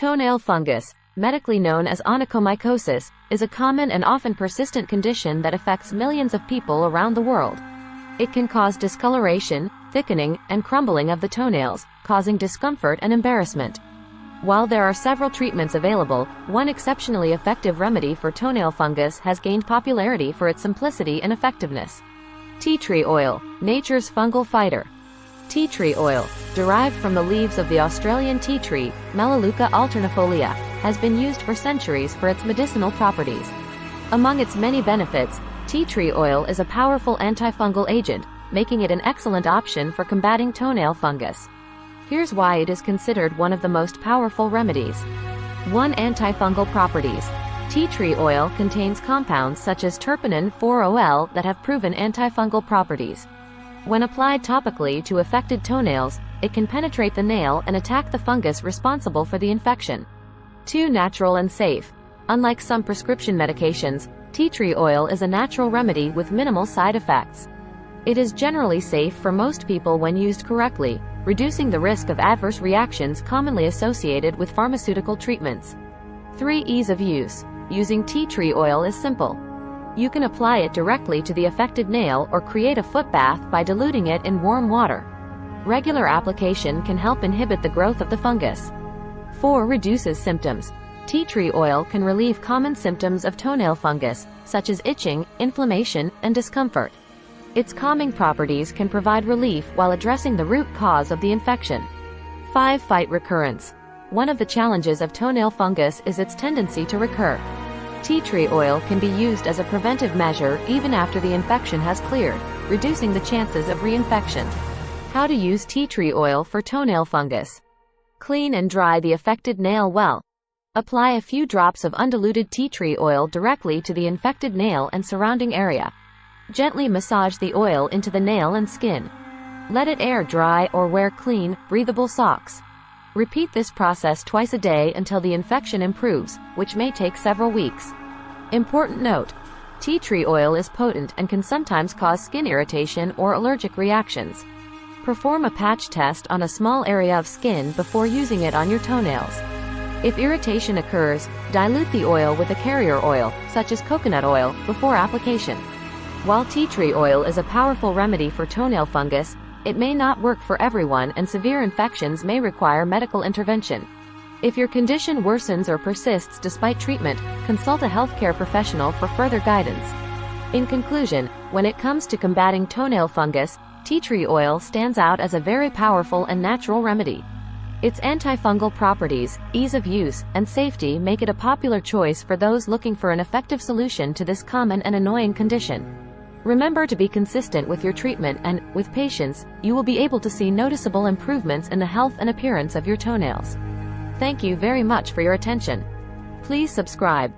Toenail fungus, medically known as onychomycosis, is a common and often persistent condition that affects millions of people around the world. It can cause discoloration, thickening, and crumbling of the toenails, causing discomfort and embarrassment. While there are several treatments available, one exceptionally effective remedy for toenail fungus has gained popularity for its simplicity and effectiveness. Tea tree oil, nature's fungal fighter. Tea tree oil, derived from the leaves of the Australian tea tree, Melaleuca alternifolia, has been used for centuries for its medicinal properties. Among its many benefits, tea tree oil is a powerful antifungal agent, making it an excellent option for combating toenail fungus. Here's why it is considered one of the most powerful remedies. 1. Antifungal properties. Tea tree oil contains compounds such as terpenin 4-OL that have proven antifungal properties. When applied topically to affected toenails, it can penetrate the nail and attack the fungus responsible for the infection. 2. Natural and safe. Unlike some prescription medications, tea tree oil is a natural remedy with minimal side effects. It is generally safe for most people when used correctly, reducing the risk of adverse reactions commonly associated with pharmaceutical treatments. 3. Ease of use. Using tea tree oil is simple. You can apply it directly to the affected nail or create a foot bath by diluting it in warm water. Regular application can help inhibit the growth of the fungus. 4. Reduces symptoms. Tea tree oil can relieve common symptoms of toenail fungus, such as itching, inflammation, and discomfort. Its calming properties can provide relief while addressing the root cause of the infection. 5. Fight recurrence. One of the challenges of toenail fungus is its tendency to recur. Tea tree oil can be used as a preventive measure even after the infection has cleared, reducing the chances of reinfection. How to use tea tree oil for toenail fungus. Clean and dry the affected nail well. Apply a few drops of undiluted tea tree oil directly to the infected nail and surrounding area. Gently massage the oil into the nail and skin. Let it air dry or wear clean, breathable socks. Repeat this process twice a day until the infection improves, which may take several weeks. Important note: tea tree oil is potent and can sometimes cause skin irritation or allergic reactions. Perform a patch test on a small area of skin before using it on your toenails. If irritation occurs, dilute the oil with a carrier oil, such as coconut oil, before application. While tea tree oil is a powerful remedy for toenail fungus, it may not work for everyone and severe infections may require medical intervention. If your condition worsens or persists despite treatment, consult a healthcare professional for further guidance. In conclusion, when it comes to combating toenail fungus, tea tree oil stands out as a very powerful and natural remedy. Its antifungal properties, ease of use, and safety make it a popular choice for those looking for an effective solution to this common and annoying condition. Remember to be consistent with your treatment and, with patience, you will be able to see noticeable improvements in the health and appearance of your toenails. Thank you very much for your attention. Please subscribe.